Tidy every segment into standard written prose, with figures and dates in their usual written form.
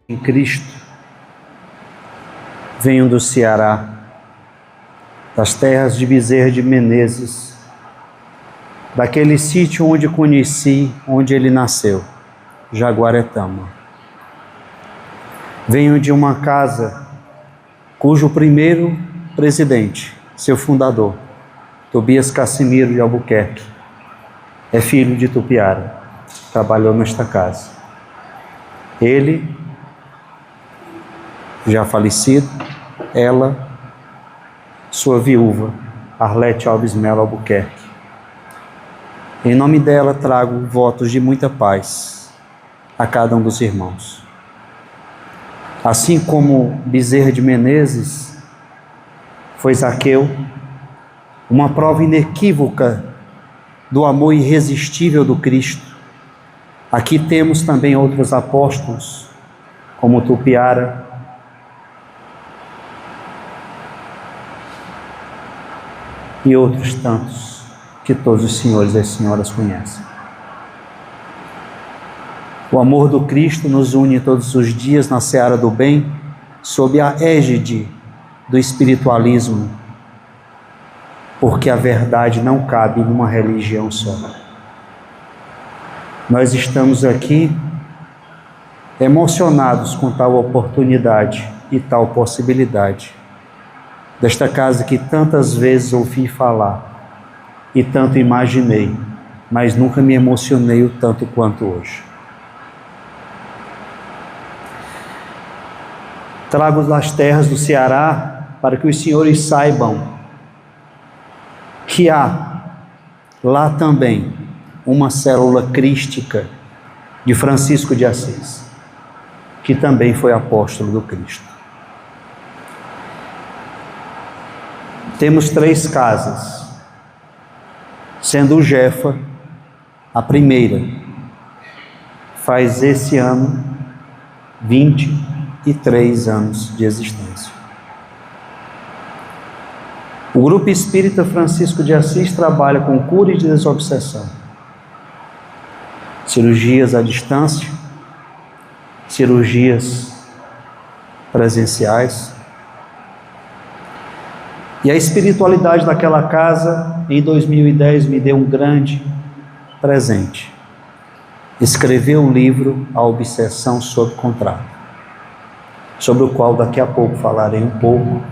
Em Cristo, venho do Ceará, das terras de Bezerra de Menezes, daquele sítio onde conheci, onde ele nasceu, Jaguaretama. Venho de uma casa cujo primeiro presidente, seu fundador, Tobias Cassimiro de Albuquerque, é filho de Tupiara, trabalhou nesta casa. Ele, já falecido, ela, sua viúva, Arlete Alves Melo Albuquerque. Em nome dela trago votos de muita paz a cada um dos irmãos. Assim como Bezerra de Menezes foi Zaqueu, uma prova inequívoca do amor irresistível do Cristo, aqui temos também outros apóstolos, como Tupiara, e outros tantos que todos os senhores e as senhoras conhecem. O amor do Cristo nos une todos os dias na seara do bem, sob a égide do espiritualismo, porque a verdade não cabe numa religião só. Nós estamos aqui emocionados com tal oportunidade e tal possibilidade, desta casa que tantas vezes ouvi falar e tanto imaginei, mas nunca me emocionei o tanto quanto hoje. Trago das terras do Ceará para que os senhores saibam que há lá também uma célula crística de Francisco de Assis, que também foi apóstolo do Cristo. Temos 3 casas, sendo o Jefa a primeira. Faz esse ano 23 anos de existência. O Grupo Espírita Francisco de Assis trabalha com cura e desobsessão, cirurgias à distância, cirurgias presenciais. E a espiritualidade daquela casa, em 2010, me deu um grande presente. Escreveu o livro A Obsessão sob Contrato, sobre o qual daqui a pouco falarei um pouco.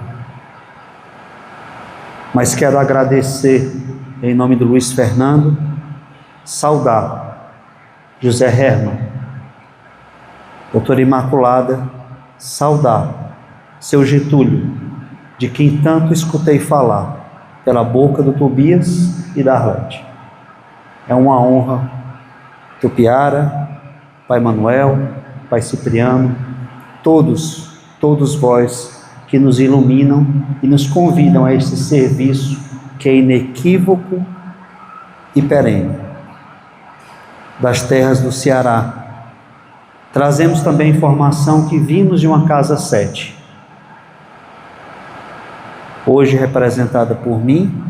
Mas quero agradecer, em nome do Luiz Fernando, saudar José Herman, doutora Imaculada, saudar seu Getúlio, de quem tanto escutei falar, pela boca do Tobias e da Arlete. É uma honra, Tupiara, Pai Manuel, Pai Cipriano, todos vós que nos iluminam e nos convidam a esse serviço que é inequívoco e perene. Das terras do Ceará, trazemos também informação que vimos de uma casa 7, hoje representada por mim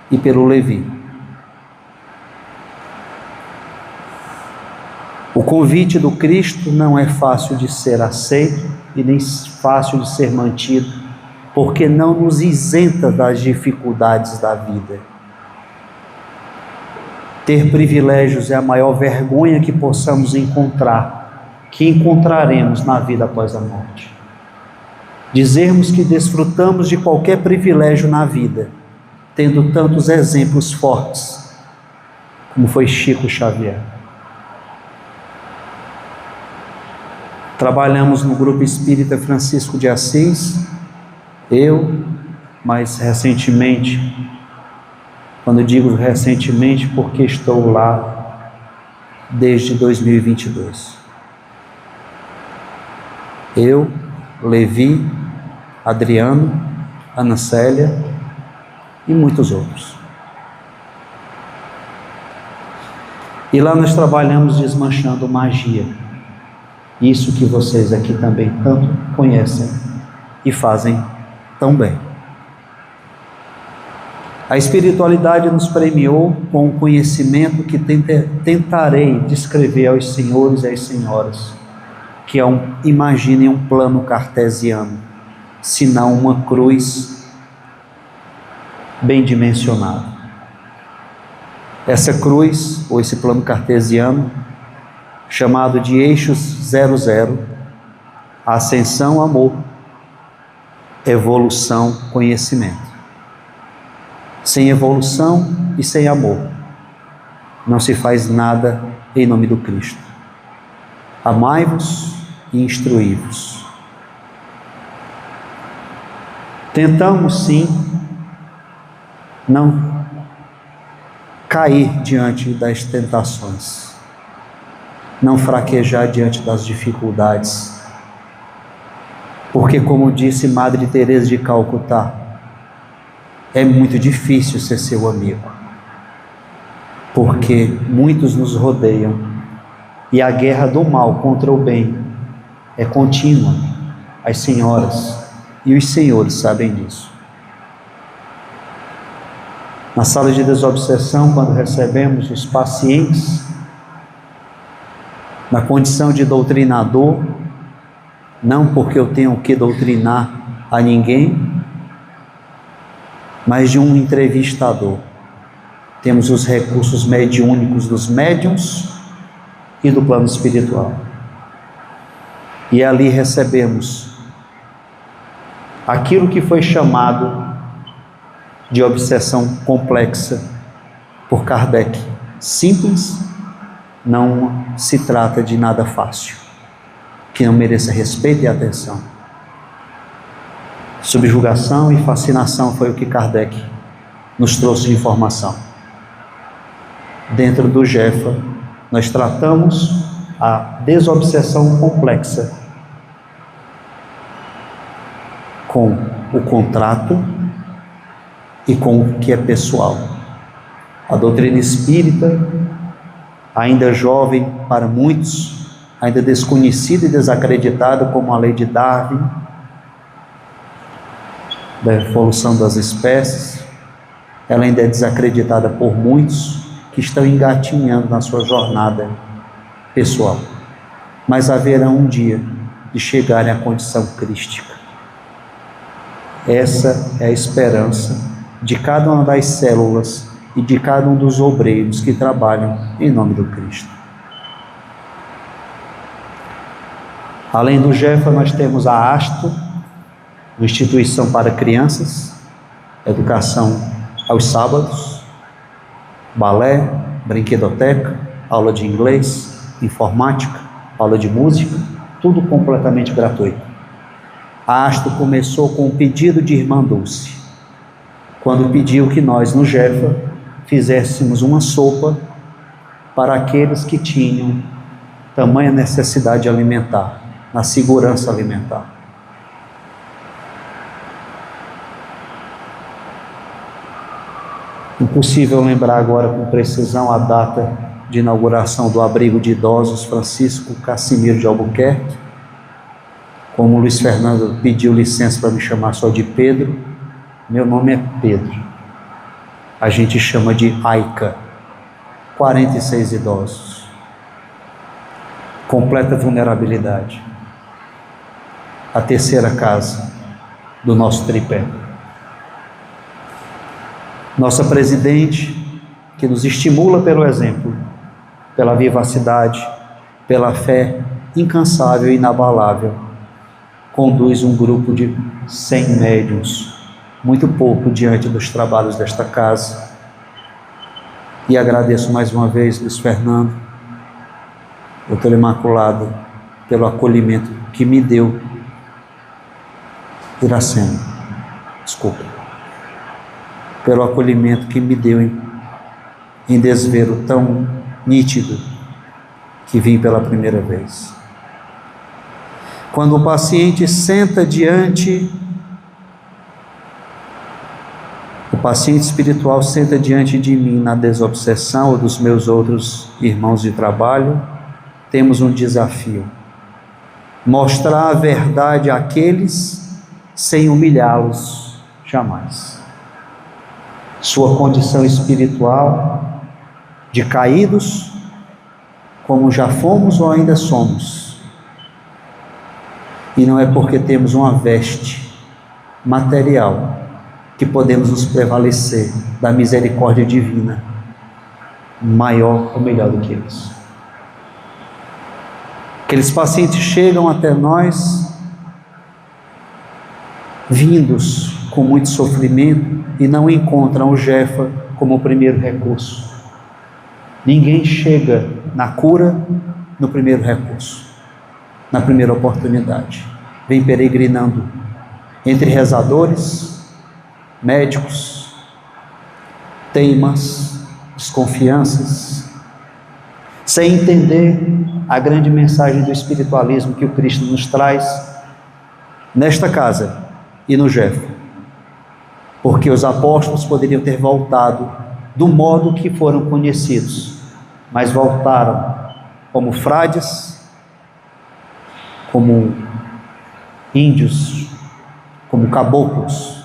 e pelo Levi. O convite do Cristo não é fácil de ser aceito e nem fácil de ser mantido, porque não nos isenta das dificuldades da vida. Ter privilégios é a maior vergonha que possamos encontrar, que encontraremos na vida após a morte. Dizermos que desfrutamos de qualquer privilégio na vida, tendo tantos exemplos fortes, como foi Chico Xavier. Trabalhamos no Grupo Espírita Francisco de Assis, eu, mais recentemente, quando digo recentemente, porque estou lá desde 2022. Eu, Levi, Adriano, Ana Célia e muitos outros. E lá nós trabalhamos desmanchando magia, isso que vocês aqui também tanto conhecem e fazem tão bem. A espiritualidade nos premiou com um conhecimento que tentarei descrever aos senhores e às senhoras, que imaginem um plano cartesiano, senão uma cruz bem dimensionada. Essa cruz, ou esse plano cartesiano, chamado de eixos 00, ascensão, amor, evolução, conhecimento. Sem evolução e sem amor, não se faz nada em nome do Cristo. Amai-vos e instruí-vos. Tentamos sim não cair diante das tentações, não fraquejar diante das dificuldades, porque, como disse Madre Teresa de Calcutá, é muito difícil ser seu amigo, porque muitos nos rodeiam e a guerra do mal contra o bem é contínua. As senhoras e os senhores sabem disso. Na sala de desobsessão, quando recebemos os pacientes na condição de doutrinador, não porque eu tenho que doutrinar a ninguém, mas de um entrevistador. Temos os recursos mediúnicos dos médiuns e do plano espiritual. E ali recebemos aquilo que foi chamado de obsessão complexa por Kardec. Simples, não se trata de nada fácil, que não mereça respeito e atenção. Subjugação e fascinação foi o que Kardec nos trouxe de informação. Dentro do Jefa, nós tratamos a desobsessão complexa com o contrato e com o que é pessoal. A doutrina espírita, ainda jovem para muitos, ainda desconhecida e desacreditada, como a lei de Darwin, da evolução das espécies, ela ainda é desacreditada por muitos que estão engatinhando na sua jornada pessoal, mas haverá um dia de chegarem à condição crística. Essa é a esperança de cada uma das células e de cada um dos obreiros que trabalham em nome do Cristo. Além do Jefa, nós temos a ASTO, uma instituição para crianças, educação aos sábados, balé, brinquedoteca, aula de inglês, informática, aula de música, tudo completamente gratuito. A ASTO começou com um pedido de Irmã Dulce, quando pediu que nós, no Jefa, fizéssemos uma sopa para aqueles que tinham tamanha necessidade alimentar, na segurança alimentar. Impossível lembrar agora com precisão a data de inauguração do abrigo de idosos Francisco Cassimiro de Albuquerque. Como o Luiz Fernando pediu licença para me chamar só de Pedro, meu nome é Pedro. A gente chama de AICA. 46 idosos. Completa vulnerabilidade. A terceira casa do nosso tripé. Nossa presidente, que nos estimula pelo exemplo, pela vivacidade, pela fé incansável e inabalável, conduz um grupo de 100 médiuns, muito pouco diante dos trabalhos desta casa. E agradeço mais uma vez, Luiz Fernando, doutora Imaculada, pelo acolhimento que me deu. Iracema, desculpa. Pelo acolhimento que me deu em desvelo tão nítido que vim pela primeira vez. Quando o paciente senta diante, o paciente espiritual senta diante de mim na desobsessão ou dos meus outros irmãos de trabalho, temos um desafio: mostrar a verdade àqueles sem humilhá-los jamais. Sua condição espiritual de caídos, como já fomos ou ainda somos, E não é porque temos uma veste material que podemos nos prevalecer da misericórdia divina, maior ou melhor do que eles. Aqueles pacientes chegam até nós vindos com muito sofrimento e não encontram o Jefa como o primeiro recurso. Ninguém chega na cura no primeiro recurso, na primeira oportunidade. Vem peregrinando entre rezadores, médicos, teimas, desconfianças, sem entender a grande mensagem do espiritualismo que o Cristo nos traz nesta casa e no Jefa. Porque os apóstolos poderiam ter voltado do modo que foram conhecidos, mas voltaram como frades, como índios, como caboclos.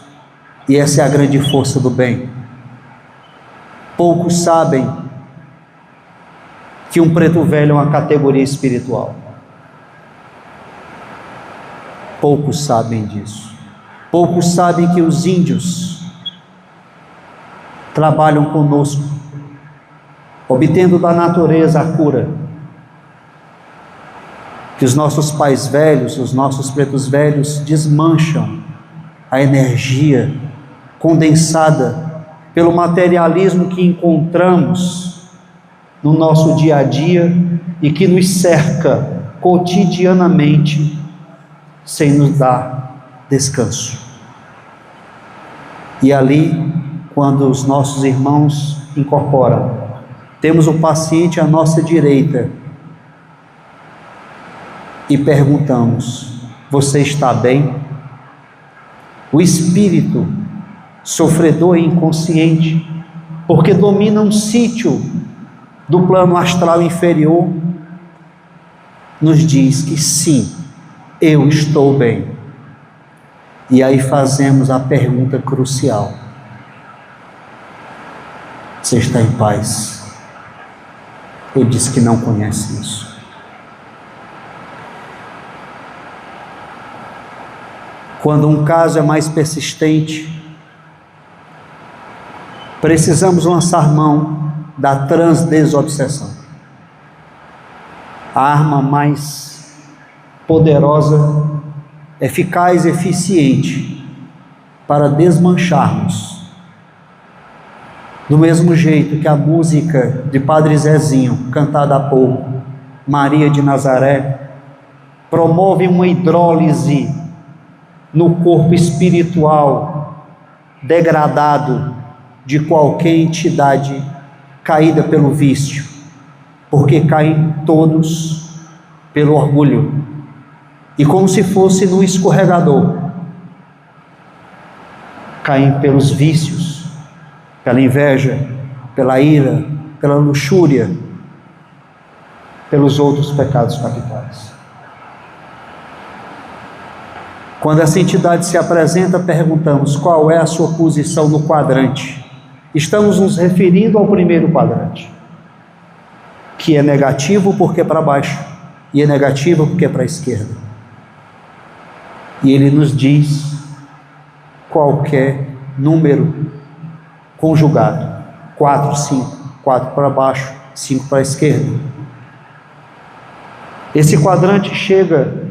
E essa é a grande força do bem. Poucos sabem que um preto velho é uma categoria espiritual. Poucos sabem disso. Poucos sabem que os índios trabalham conosco, obtendo da natureza a cura. Que os nossos pais velhos, os nossos pretos velhos, desmancham a energia condensada pelo materialismo que encontramos no nosso dia a dia e que nos cerca cotidianamente sem nos dar descanso. E ali, quando os nossos irmãos incorporam, temos o paciente à nossa direita e perguntamos: você está bem? O espírito sofredor e inconsciente, porque domina um sítio do plano astral inferior, nos diz que sim, eu estou bem. E aí fazemos a pergunta crucial: você está em paz? Ele diz que não conhece isso. Quando um caso é mais persistente, precisamos lançar mão da transdesobsessão, a arma mais poderosa, eficaz e eficiente para desmancharmos. Do mesmo jeito que a música de Padre Zezinho, cantada há pouco, Maria de Nazaré, promove uma hidrólise no corpo espiritual degradado de qualquer entidade caída pelo vício, porque caem todos pelo orgulho, e como se fosse no escorregador, caem pelos vícios, pela inveja, pela ira, pela luxúria, pelos outros pecados capitais. Quando essa entidade se apresenta, perguntamos: qual é a sua posição no quadrante? Estamos nos referindo ao primeiro quadrante, que é negativo porque é para baixo, e é negativo porque é para a esquerda. E ele nos diz qualquer número conjugado: 4, 5, 4 para baixo, 5 para a esquerda. Esse quadrante chega,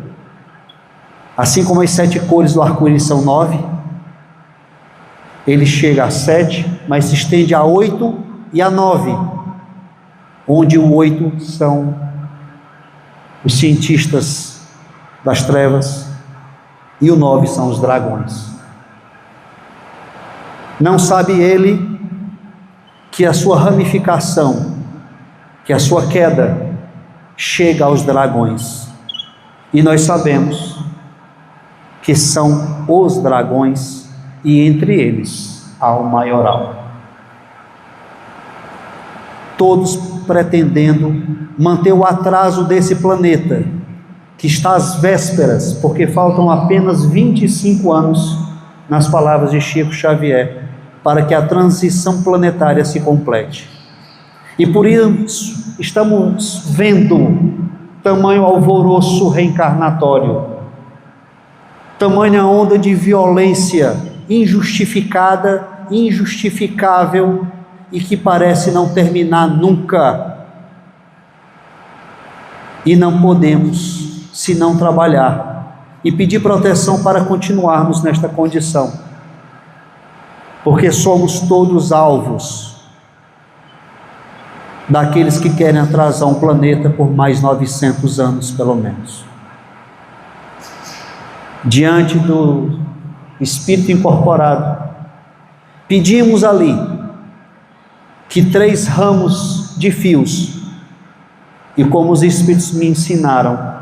assim como as 7 cores do arco-íris são 9, ele chega a 7, mas se estende a 8 e a 9, onde o 8 são os cientistas das trevas e o 9 são os dragões. Não sabe ele que a sua ramificação, que a sua queda chega aos dragões, e nós sabemos que são os dragões, e entre eles há o maioral. Todos pretendendo manter o atraso desse planeta, que está às vésperas, porque faltam apenas 25 anos, nas palavras de Chico Xavier, para que a transição planetária se complete. E por isso estamos vendo tamanho alvoroço reencarnatório, tamanha onda de violência injustificada, injustificável e que parece não terminar nunca. E não podemos, se não trabalhar e pedir proteção para continuarmos nesta condição, porque somos todos alvos daqueles que querem atrasar um planeta por mais 900 anos, pelo menos. Diante do Espírito incorporado, pedimos ali que 3 ramos de fios, e como os Espíritos me ensinaram,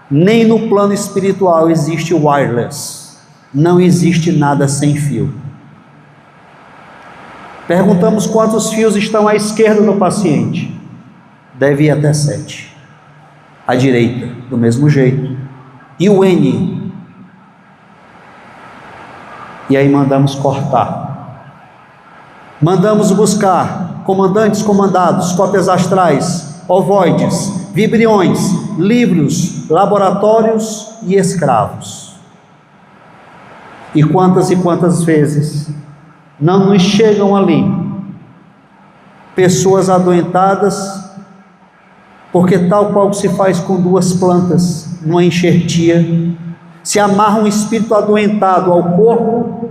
nem no plano espiritual existe wireless, não existe nada sem fio. Perguntamos quantos fios estão à esquerda do paciente. Deve ir até 7. À direita, do mesmo jeito. E o N? E aí mandamos cortar. Mandamos buscar comandantes, comandados, cópias astrais, ovoides, vibriões, livros, laboratórios e escravos. E quantas vezes não nos chegam ali pessoas adoentadas, porque tal qual se faz com 2 plantas numa enxertia, se amarra um espírito adoentado ao corpo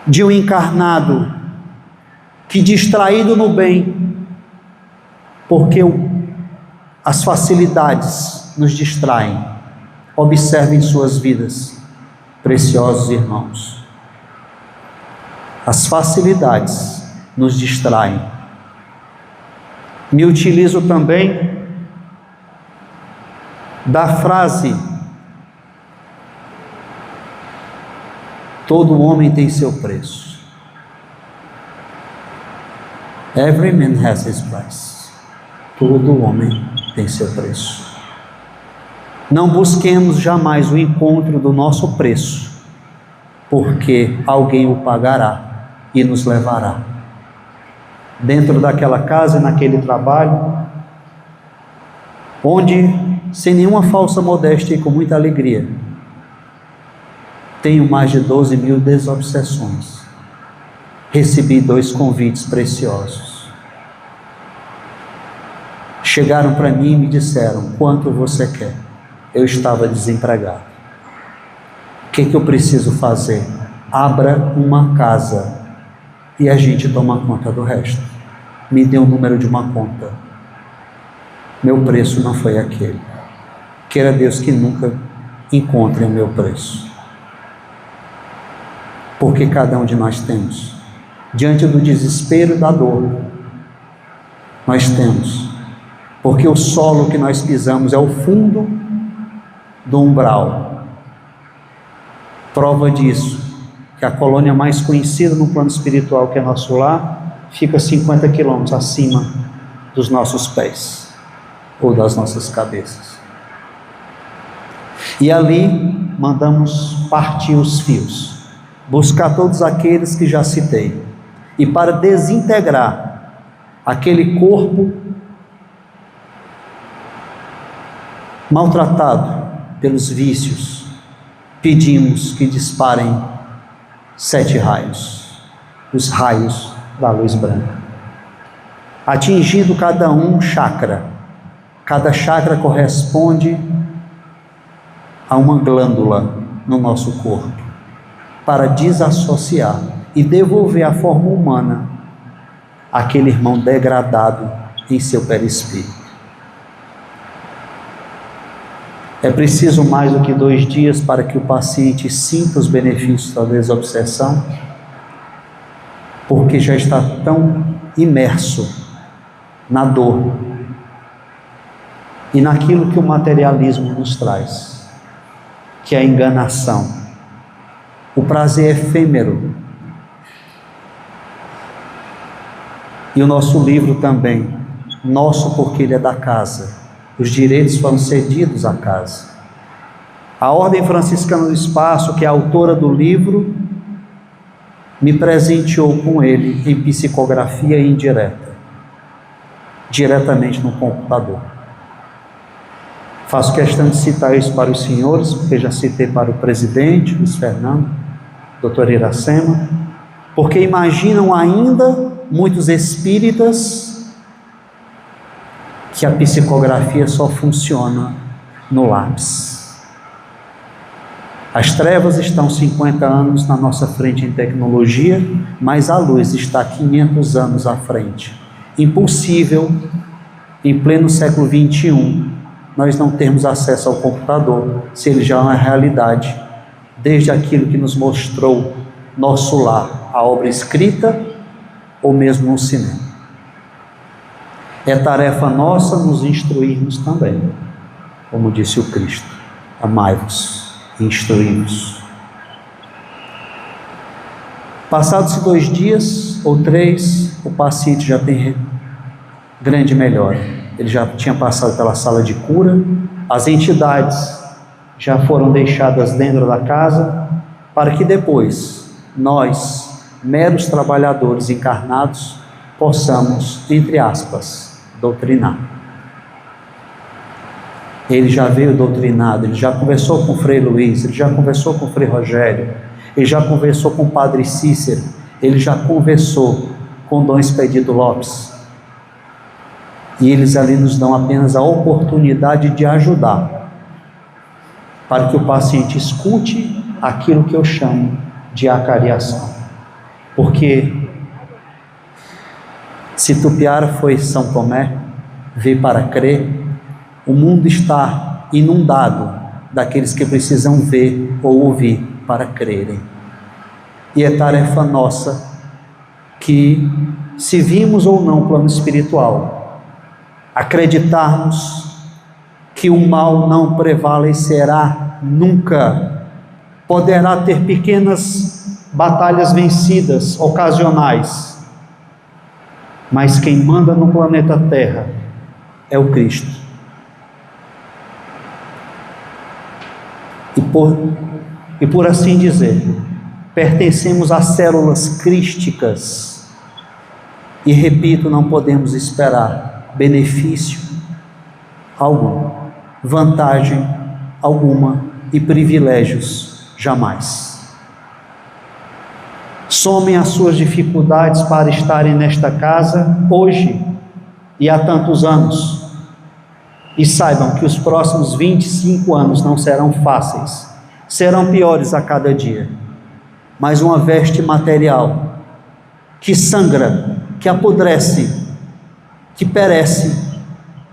de um encarnado que, distraído no bem, porque as facilidades nos distraem. Observem suas vidas, preciosos irmãos. As facilidades nos distraem. Me utilizo também da frase: todo homem tem seu preço. Every man has his price. Todo homem tem seu preço. Não busquemos jamais o encontro do nosso preço, porque alguém o pagará e nos levará. Dentro daquela casa, naquele trabalho, onde, sem nenhuma falsa modéstia e com muita alegria, tenho mais de 12 mil desobsessões. Recebi 2 convites preciosos. Chegaram para mim e me disseram: quanto você quer? Eu estava desempregado. O que eu preciso fazer? Abra uma casa e a gente toma conta do resto. Me dê o número de uma conta. Meu preço não foi aquele. Queira Deus que nunca encontrem o meu preço. Porque cada um de nós temos, diante do desespero e da dor, nós temos, porque o solo que nós pisamos é o fundo do umbral. Prova disso, que a colônia mais conhecida no plano espiritual, que é nosso lar, fica 50 quilômetros acima dos nossos pés, ou das nossas cabeças. E ali mandamos partir os fios, buscar todos aqueles que já citei, e para desintegrar aquele corpo maltratado pelos vícios, pedimos que disparem 7 raios, os raios da luz branca, atingindo cada um chakra. Cada chakra corresponde a uma glândula no nosso corpo, para desassociar e devolver a forma humana àquele irmão degradado em seu perispírito. É preciso mais do que 2 dias para que o paciente sinta os benefícios da desobsessão, porque já está tão imerso na dor e naquilo que o materialismo nos traz, que é a enganação, o prazer efêmero. E o nosso livro também, nosso porque ele é da casa, os direitos foram cedidos à casa. A Ordem Franciscana do Espaço, que é a autora do livro, me presenteou com ele em psicografia indireta, diretamente no computador. Faço questão de citar isso para os senhores, porque já citei para o presidente, Luiz Fernando, doutor Iracema, porque imaginam ainda muitos espíritas que a psicografia só funciona no lápis. As trevas estão 50 anos na nossa frente em tecnologia, mas a luz está 500 anos à frente. Impossível, em pleno século XXI, nós não termos acesso ao computador, se ele já é uma realidade, desde aquilo que nos mostrou nosso lar, a obra escrita ou mesmo no cinema. É tarefa nossa nos instruirmos também, como disse o Cristo: amai-vos, instruí-vos. Passados 2 dias ou 3, o paciente já tem grande melhora. Ele já tinha passado pela sala de cura, as entidades já foram deixadas dentro da casa, para que depois nós, meros trabalhadores encarnados, possamos, entre aspas, doutrinar. Ele já veio doutrinado, ele já conversou com o Frei Luiz, ele já conversou com o Frei Rogério, ele já conversou com o Padre Cícero, ele já conversou com Dom Expedito Lopes. E eles ali nos dão apenas a oportunidade de ajudar, para que o paciente escute aquilo que eu chamo de acariação. Porque se Tupiara foi São Tomé, veio para crer, o mundo está inundado daqueles que precisam ver ou ouvir para crerem. E é tarefa nossa que, se vimos ou não o plano espiritual, acreditarmos que o mal não prevalecerá nunca. Poderá ter pequenas batalhas vencidas, ocasionais, mas quem manda no planeta Terra é o Cristo. E por assim dizer, pertencemos às células crísticas, e repito, não podemos esperar benefício algum, vantagem alguma e privilégios jamais. Somem as suas dificuldades para estarem nesta casa hoje e há tantos anos, e saibam que os próximos 25 anos não serão fáceis, serão piores a cada dia. Mas uma veste material que sangra, que apodrece, que perece,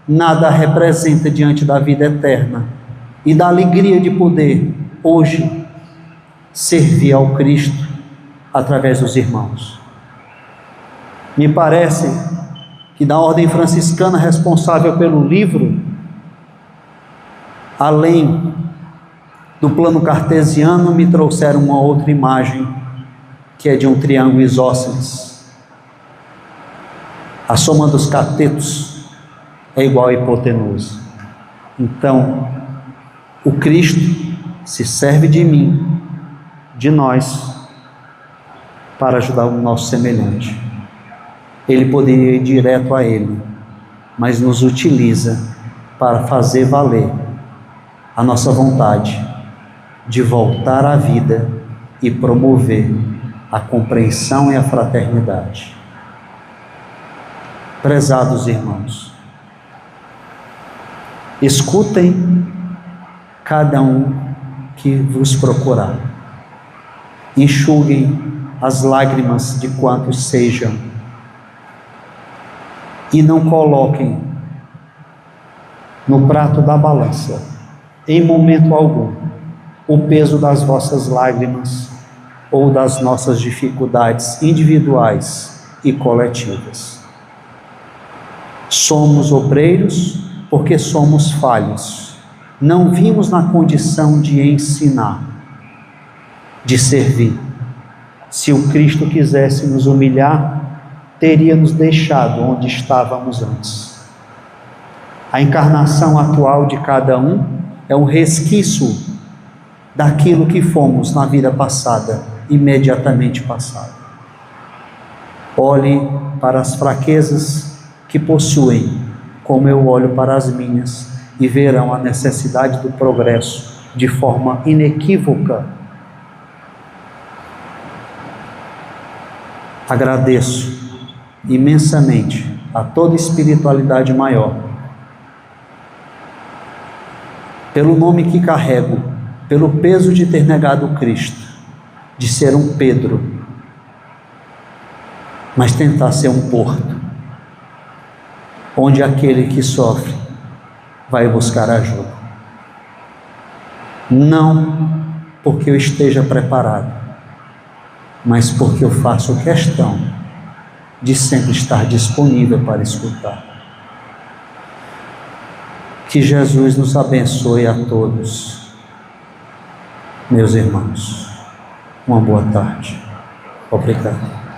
nada representa diante da vida eterna e da alegria de poder hoje servir ao Cristo através dos irmãos. Me parece que da ordem franciscana responsável pelo livro, além do plano cartesiano, me trouxeram uma outra imagem, que é de um triângulo isósceles. A soma dos catetos é igual à hipotenusa. Então, o Cristo se serve de mim, de nós, para ajudar o nosso semelhante. Ele poderia ir direto a Ele, mas nos utiliza para fazer valer a nossa vontade de voltar à vida e promover a compreensão e a fraternidade. Prezados irmãos, escutem cada um que vos procurar, enxuguem as lágrimas de quantos sejam, e não coloquem no prato da balança, em momento algum, o peso das vossas lágrimas ou das nossas dificuldades individuais e coletivas. Somos obreiros porque somos falhos. Não vimos na condição de ensinar, de servir. Se o Cristo quisesse nos humilhar, teria nos deixado onde estávamos antes. A encarnação atual de cada um é um resquício daquilo que fomos na vida passada, imediatamente passada. Olhe para as fraquezas que possuem, como eu olho para as minhas, e verão a necessidade do progresso de forma inequívoca. Agradeço imensamente a toda espiritualidade maior pelo nome que carrego, pelo peso de ter negado Cristo, de ser um Pedro, mas tentar ser um porto, onde aquele que sofre vai buscar ajuda. Não porque eu esteja preparado, mas porque eu faço questão de sempre estar disponível para escutar. Que Jesus nos abençoe a todos, meus irmãos. Uma boa tarde. Obrigado.